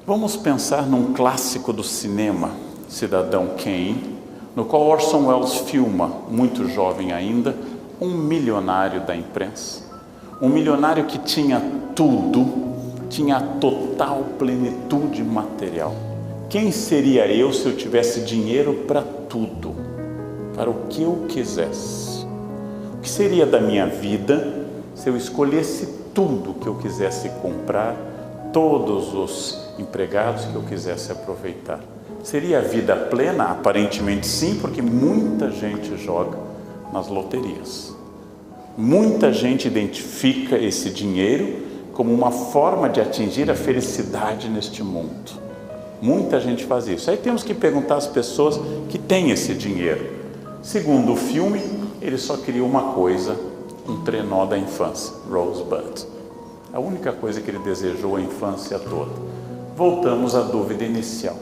Vamos pensar num clássico do cinema, Cidadão Kane, no qual Orson Welles filma, muito jovem ainda, um milionário da imprensa. Um milionário que tinha tudo, tinha a total plenitude material. Quem seria eu se eu tivesse dinheiro para tudo, para o que eu quisesse? O que seria da minha vida se eu escolhesse tudo que eu quisesse comprar, todos os empregados que eu quisesse aproveitar? Seria a vida plena? Aparentemente sim, porque muita gente joga nas loterias. Muita gente identifica esse dinheiro como uma forma de atingir a felicidade neste mundo. Muita gente faz isso. Aí temos que perguntar às pessoas que têm esse dinheiro. Segundo o filme, ele só queria uma coisa, um trenó da infância, Rosebud. A única coisa que ele desejou a infância toda. Voltamos à dúvida inicial.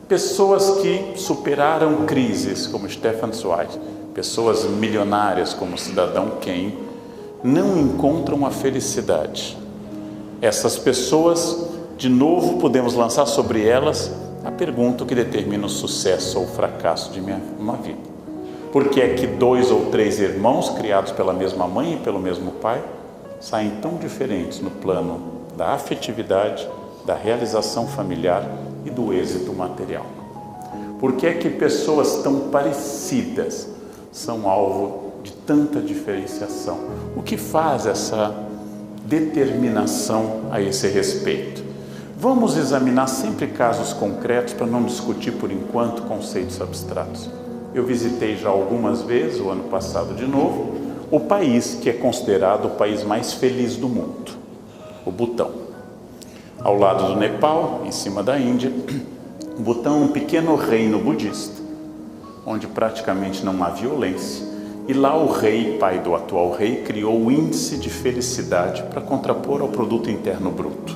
Pessoas que superaram crises, como Stefan Zweig, pessoas milionárias, como o Cidadão Kane, não encontram a felicidade. Essas pessoas, de novo, podemos lançar sobre elas a pergunta que determina o sucesso ou o fracasso de uma vida. Por que é que 2 ou 3 irmãos, criados pela mesma mãe e pelo mesmo pai, saem tão diferentes no plano da afetividade, da realização familiar e do êxito material? Por que é que pessoas tão parecidas são alvo de tanta diferenciação? O que faz essa determinação a esse respeito? Vamos examinar sempre casos concretos para não discutir por enquanto conceitos abstratos. Eu visitei já algumas vezes, o ano passado de novo, o país que é considerado o país mais feliz do mundo, o Butão. Ao lado do Nepal, em cima da Índia, o Butão é um pequeno reino budista, onde praticamente não há violência, e lá o rei, pai do atual rei, criou o índice de felicidade para contrapor ao produto interno bruto.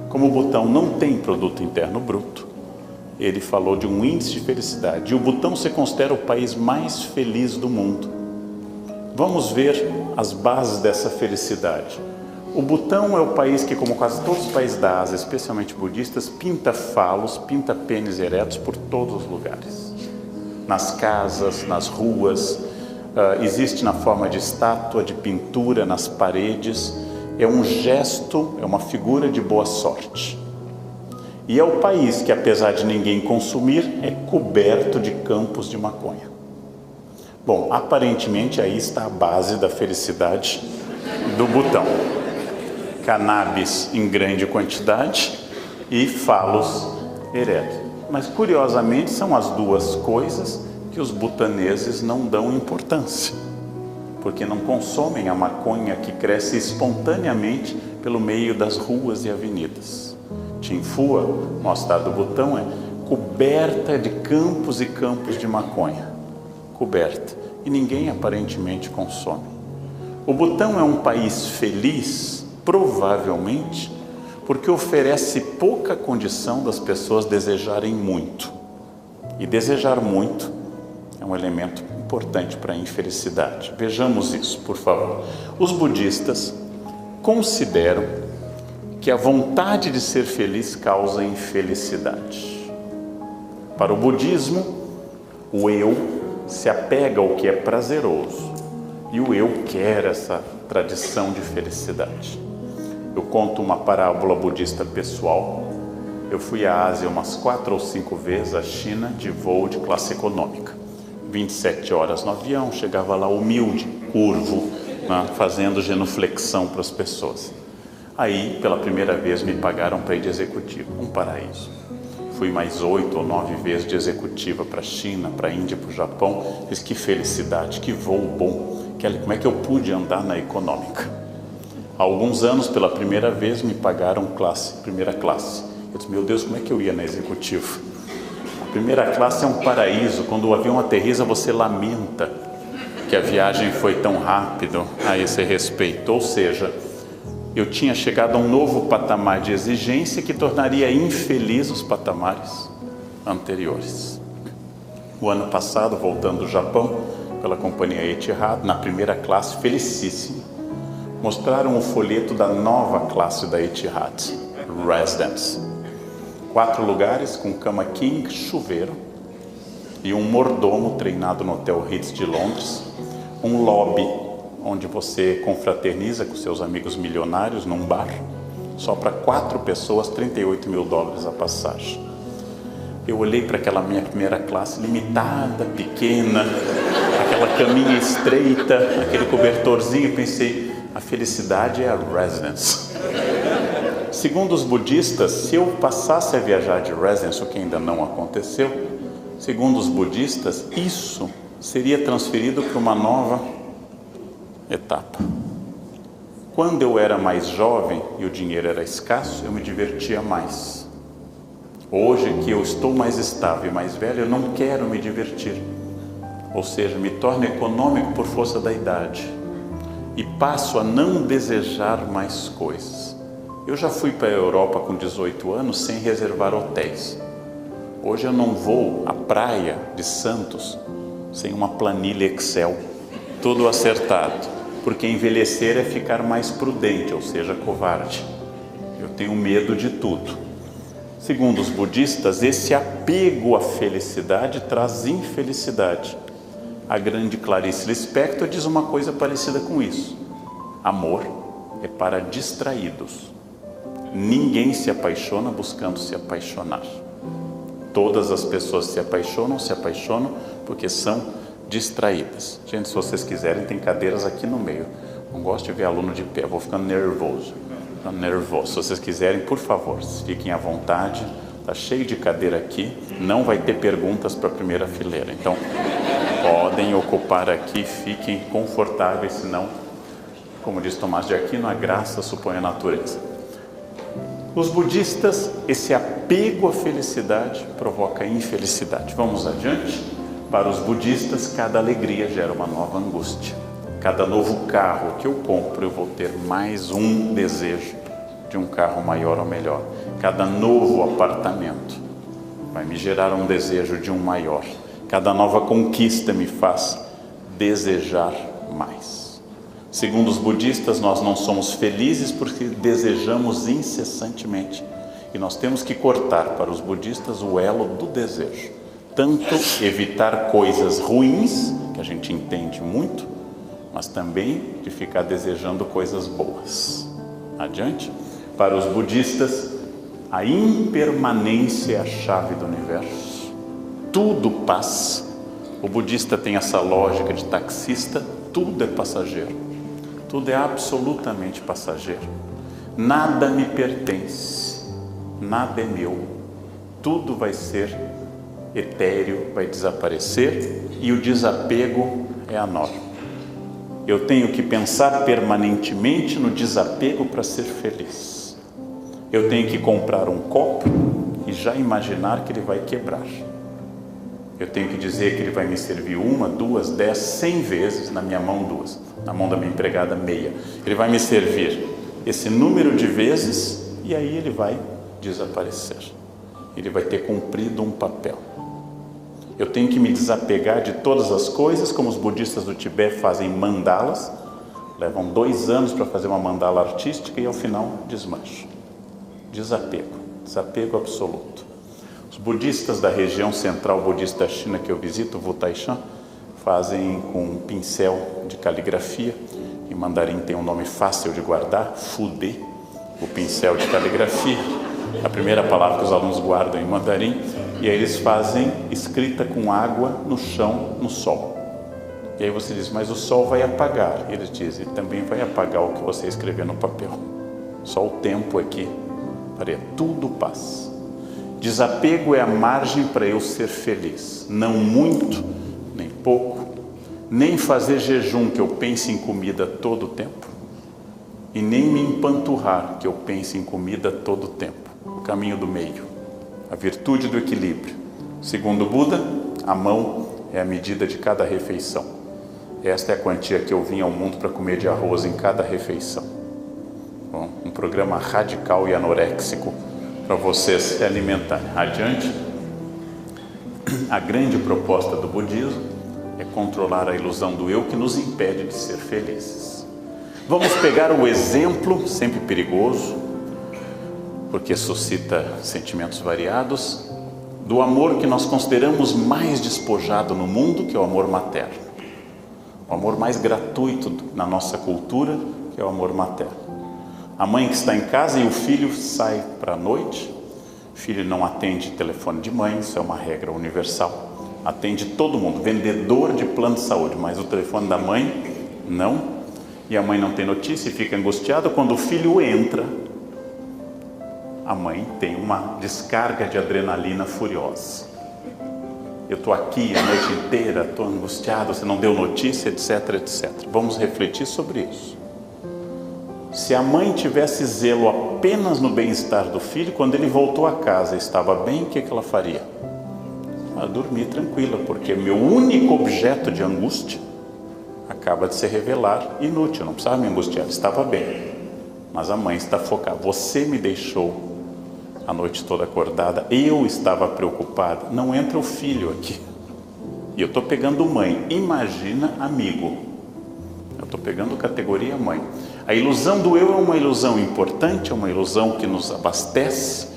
Como o Butão não tem produto interno bruto, ele falou de um índice de felicidade, e o Butão se considera o país mais feliz do mundo. Vamos ver as bases dessa felicidade. O Butão é o país que, como quase todos os países da Ásia, especialmente budistas, pinta falos, pinta pênis eretos por todos os lugares. Nas casas, nas ruas, existe na forma de estátua, de pintura, nas paredes. É um gesto, é uma figura de boa sorte. E é o país que, apesar de ninguém consumir, é coberto de campos de maconha. Bom, aparentemente aí está a base da felicidade do Butão. Cannabis em grande quantidade e falos eretos. Mas, curiosamente, são as duas coisas que os butaneses não dão importância, porque não consomem a maconha que cresce espontaneamente pelo meio das ruas e avenidas. Tinfua, no estado do Butão, é coberta de campos e campos de maconha. Coberta. E ninguém aparentemente consome. O Butão é um país feliz, provavelmente, porque oferece pouca condição das pessoas desejarem muito. E desejar muito é um elemento importante para a infelicidade. Vejamos isso, por favor. Os budistas consideram que a vontade de ser feliz causa infelicidade. Para o budismo, o eu se apega ao que é prazeroso e o eu quer essa tradição de felicidade. Eu conto uma parábola budista pessoal. Eu fui à Ásia umas 4 ou 5 vezes, à China, de voo de classe econômica. 27 horas no avião, chegava lá humilde, curvo, né, fazendo genuflexão para as pessoas. Aí, pela primeira vez, me pagaram para ir de executivo, um paraíso. Fui mais 8 ou 9 vezes de executiva para a China, para a Índia, para o Japão. Fiz que felicidade, que voo bom. Como é que eu pude andar na econômica? Há alguns anos, pela primeira vez, me pagaram primeira classe. Eu disse, meu Deus, como é que eu ia na executiva? A primeira classe é um paraíso. Quando o avião aterriza, você lamenta que a viagem foi tão rápido a esse respeito. Ou seja, eu tinha chegado a um novo patamar de exigência que tornaria infeliz os patamares anteriores. O ano passado, voltando do Japão, pela companhia Etihad, na primeira classe, felicíssimo, mostraram o folheto da nova classe da Etihad, Residence. 4 lugares com cama king, chuveiro e um mordomo treinado no Hotel Ritz de Londres, um lobby onde você confraterniza com seus amigos milionários num bar, só para 4 pessoas, $38 mil a passagem. Eu olhei para aquela minha primeira classe limitada, pequena, aquela caminha estreita, aquele cobertorzinho, e pensei, a felicidade é a residence. Segundo os budistas, se eu passasse a viajar de residence, o que ainda não aconteceu, segundo os budistas, isso seria transferido para uma nova etapa. Quando eu era mais jovem e o dinheiro era escasso, eu me divertia mais. Hoje que eu estou mais estável e mais velho, eu não quero me divertir. Ou seja, me torno econômico por força da idade e passo a não desejar mais coisas. Eu já fui para a Europa com 18 anos sem reservar hotéis. Hoje eu não vou à praia de Santos sem uma planilha Excel, tudo acertado, porque envelhecer é ficar mais prudente, ou seja, covarde. Eu tenho medo de tudo. Segundo os budistas, esse apego à felicidade traz infelicidade. A grande Clarice Lispector diz uma coisa parecida com isso. Amor é para distraídos. Ninguém se apaixona buscando se apaixonar. Todas as pessoas se apaixonam porque são distraídas. Gente, se vocês quiserem, tem cadeiras aqui no meio. Não gosto de ver aluno de pé, vou ficando nervoso. Se vocês quiserem, por favor, fiquem à vontade. Está cheio de cadeira aqui, não vai ter perguntas para a primeira fileira. Então, podem ocupar aqui, fiquem confortáveis, senão, como diz Tomás de Aquino, a graça supõe a natureza. Os budistas, esse apego à felicidade provoca infelicidade. Vamos adiante? Para os budistas, cada alegria gera uma nova angústia. Cada novo carro que eu compro, eu vou ter mais um desejo de um carro maior ou melhor. Cada novo apartamento vai me gerar um desejo de um maior. Cada nova conquista me faz desejar mais. Segundo os budistas, nós não somos felizes porque desejamos incessantemente. E nós temos que cortar, para os budistas, o elo do desejo. Tanto evitar coisas ruins, que a gente entende muito, mas também de ficar desejando coisas boas. Adiante. Para os budistas, a impermanência é a chave do universo. Tudo passa. O budista tem essa lógica de taxista, tudo é passageiro. Tudo é absolutamente passageiro. Nada me pertence, nada é meu. Tudo vai ser etéreo, vai desaparecer e o desapego é a norma. Eu tenho que pensar permanentemente no desapego para ser feliz. Eu tenho que comprar um copo e já imaginar que ele vai quebrar. Eu tenho que dizer que ele vai me servir 1, 2, 10, 100 vezes, na minha mão 2, na mão da minha empregada meia. Ele vai me servir esse número de vezes e aí ele vai desaparecer. Ele vai ter cumprido um papel. Eu tenho que me desapegar de todas as coisas, como os budistas do Tibete fazem mandalas. Levam 2 anos para fazer uma mandala artística e ao final desmancha. Desapego absoluto. Os budistas da região central budista da China que eu visito, Wu Taishan, fazem com um pincel de caligrafia. Em mandarim tem um nome fácil de guardar, Fude, o pincel de caligrafia. A primeira palavra que os alunos guardam em mandarim. E aí eles fazem escrita com água no chão, no sol. E aí você diz, mas o sol vai apagar. E eles dizem, também vai apagar o que você escrever no papel. Só o tempo aqui, tudo passa. Desapego é a margem para eu ser feliz. Não muito, nem pouco, nem fazer jejum que eu pense em comida todo o tempo, e nem me empanturrar que eu pense em comida todo o tempo. O caminho do meio, a virtude do equilíbrio. Segundo Buda, a mão é a medida de cada refeição. Esta é a quantia que eu vim ao mundo para comer de arroz em cada refeição. Bom, um programa radical e anoréxico para vocês se alimentarem. Adiante. A grande proposta do budismo é controlar a ilusão do eu que nos impede de ser felizes. Vamos pegar o exemplo, sempre perigoso, porque suscita sentimentos variados, do amor que nós consideramos mais despojado no mundo, que é o amor materno. O amor mais gratuito na nossa cultura, que é o amor materno. A mãe que está em casa e o filho sai para a noite, o filho não atende telefone de mãe, isso é uma regra universal. Atende todo mundo, vendedor de plano de saúde, mas o telefone da mãe, não. E a mãe não tem notícia e fica angustiada. Quando o filho entra, a mãe tem uma descarga de adrenalina furiosa. Eu estou aqui a noite inteira, estou angustiado, você não deu notícia, etc, etc. Vamos refletir sobre isso. Se a mãe tivesse zelo apenas no bem-estar do filho, quando ele voltou a casa e estava bem, o que ela faria? Ela dormir tranquila, porque meu único objeto de angústia acaba de se revelar inútil, não precisava me angustiar, estava bem. Mas a mãe está focada, você me deixou a noite toda acordada, eu estava preocupada, não entra o filho aqui. E eu estou pegando mãe, imagina amigo. Eu estou pegando categoria mãe. A ilusão do eu é uma ilusão importante, é uma ilusão que nos abastece.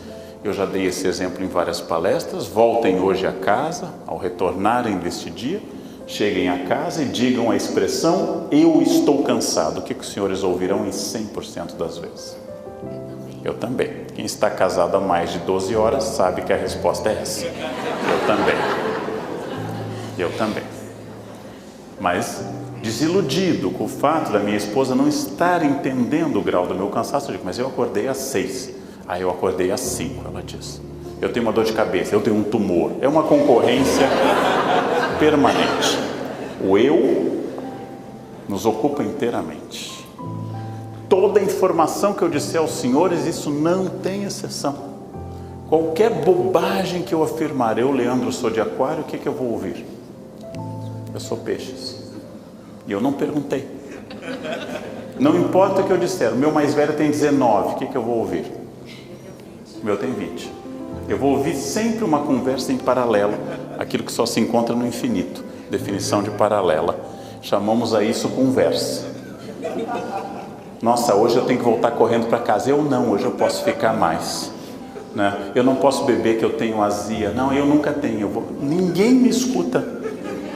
Eu já dei esse exemplo em várias palestras. Voltem hoje a casa, ao retornarem deste dia, cheguem a casa e digam a expressão eu estou cansado. O que os senhores ouvirão em 100% das vezes? Eu também. Quem está casado há mais de 12 horas sabe que a resposta é essa. Eu também. Eu também. Mas desiludido com o fato da minha esposa não estar entendendo o grau do meu cansaço, eu digo, mas eu acordei às 6. Aí eu acordei às 5, ela diz. Eu tenho uma dor de cabeça, eu tenho um tumor. É uma concorrência permanente. O eu nos ocupa inteiramente. Toda a informação que eu disser aos senhores, isso não tem exceção. Qualquer bobagem que eu afirmar, eu, Leandro, sou de aquário, o que eu vou ouvir? Eu sou peixes. E eu não perguntei. Não importa o que eu disser, o meu mais velho tem 19, o que eu vou ouvir? O meu tem 20. Eu vou ouvir sempre uma conversa em paralelo, aquilo que só se encontra no infinito. Definição de paralela. Chamamos a isso conversa. Nossa, hoje eu tenho que voltar correndo para casa. Eu não, hoje eu posso ficar mais. Né? Eu não posso beber que eu tenho azia. Não, eu nunca tenho. Ninguém me escuta.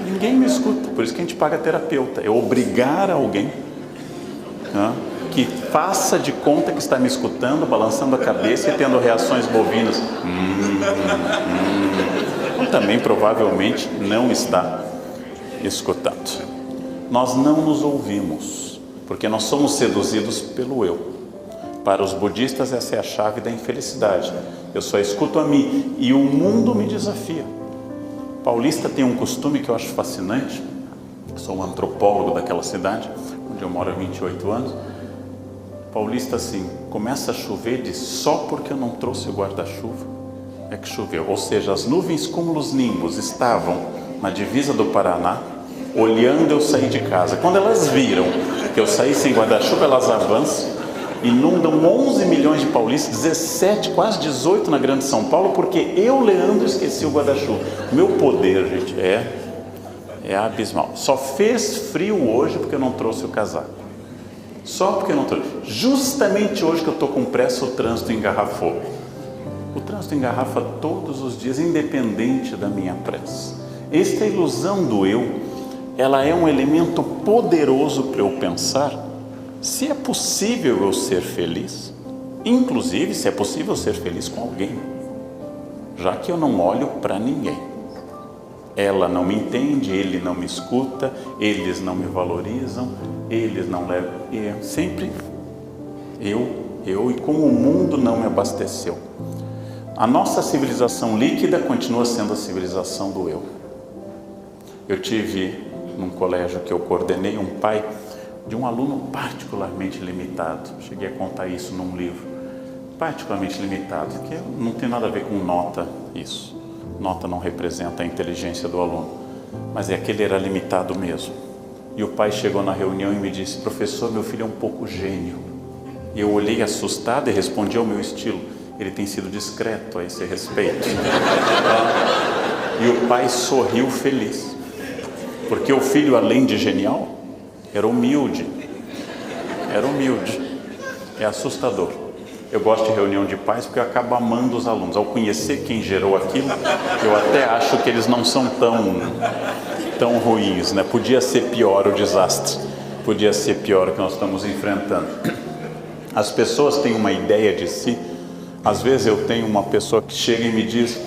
Ninguém me escuta. Por isso que a gente paga terapeuta. É obrigar alguém, né, que faça de conta que está me escutando, balançando a cabeça e tendo reações bovinas. Também provavelmente não está escutando. Nós não nos ouvimos, porque nós somos seduzidos pelo eu. Para os budistas essa é a chave da infelicidade. Eu só escuto a mim e o mundo me desafia. Paulista tem um costume que eu acho fascinante. Eu sou um antropólogo daquela cidade, onde eu moro há 28 anos. Paulista assim, começa a chover, diz, só porque eu não trouxe o guarda-chuva é que choveu. Ou seja, as nuvens cúmulos nimbos estavam na divisa do Paraná, olhando eu sair de casa. Quando elas viram que eu saí sem guarda-chuva, elas avançam, inundam 11 milhões de paulistas, 17, quase 18 na Grande São Paulo, porque eu, Leandro, esqueci o guarda-chuva. O meu poder, gente, é abismal. Só fez frio hoje porque eu não trouxe o casaco. Só porque eu não trouxe. Justamente hoje que eu estou com pressa, o trânsito engarrafou. O trânsito engarrafa todos os dias, independente da minha pressa. Esta ilusão do eu, ela é um elemento poderoso para eu pensar se é possível eu ser feliz, inclusive se é possível ser feliz com alguém, já que eu não olho para ninguém. Ela não me entende, ele não me escuta, eles não me valorizam, eles não levam, sempre eu e como o mundo não me abasteceu. A nossa civilização líquida continua sendo a civilização do eu. Eu tive num colégio que eu coordenei um pai de um aluno particularmente limitado. Cheguei a contar isso num livro. Particularmente limitado, que não tem nada a ver com nota isso. Nota não representa a inteligência do aluno, mas é que ele era limitado mesmo. E o pai chegou na reunião e me disse, professor, meu filho é um pouco gênio. E eu olhei assustado e respondi ao meu estilo, ele tem sido discreto a esse respeito. E o pai sorriu feliz, porque o filho, além de genial, era humilde. É assustador. Eu gosto de reunião de pais porque eu acabo amando os alunos. Ao conhecer quem gerou aquilo, eu até acho que eles não são tão ruins, né? Podia ser pior o desastre, podia ser pior o que nós estamos enfrentando. As pessoas têm uma ideia de si. Às vezes eu tenho uma pessoa que chega e me diz: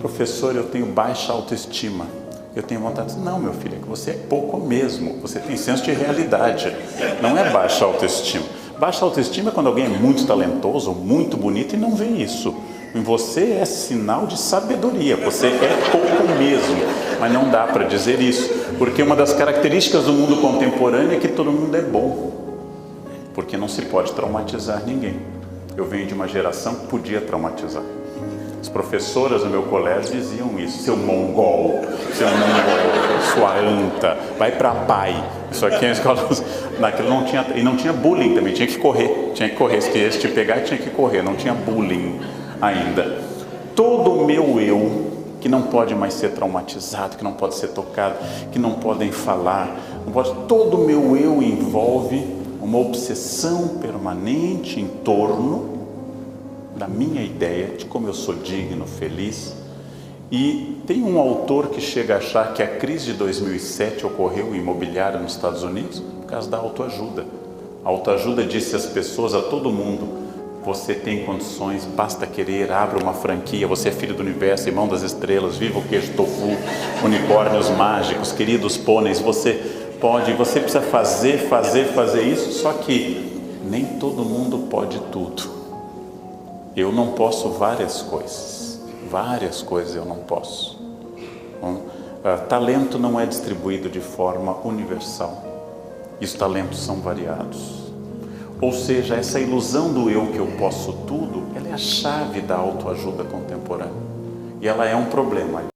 professor, eu tenho baixa autoestima. Eu tenho vontade de dizer: não, meu filho, é que você é pouco mesmo, você tem senso de realidade, não é baixa autoestima. Baixa autoestima é quando alguém é muito talentoso, muito bonito e não vê isso. Em você é sinal de sabedoria, você é pouco mesmo, mas não dá para dizer isso, porque uma das características do mundo contemporâneo é que todo mundo é bom, porque não se pode traumatizar ninguém. Eu venho de uma geração que podia traumatizar. As professoras no meu colégio diziam isso: seu mongol, sua anta, vai para pai. Isso aqui é escola, naquilo não tinha, e não tinha bullying também, tinha que correr, se quisesse te pegar tinha que correr, não tinha bullying ainda. Todo o meu eu, que não pode mais ser traumatizado, que não pode ser tocado, que não podem falar, todo o meu eu envolve uma obsessão permanente em torno da minha ideia de como eu sou digno, feliz. E tem um autor que chega a achar que a crise de 2007 ocorreu imobiliária nos Estados Unidos por causa da autoajuda. A autoajuda disse às pessoas, a todo mundo: você tem condições, basta querer, abra uma franquia, você é filho do universo, irmão das estrelas, viva o queijo tofu, unicórnios mágicos, queridos pôneis, você pode, você precisa fazer isso. Só que nem todo mundo pode tudo. Eu não posso várias coisas eu não posso. Talento não é distribuído de forma universal, e os talentos são variados. Ou seja, essa ilusão do eu que eu posso tudo, ela é a chave da autoajuda contemporânea, e ela é um problema.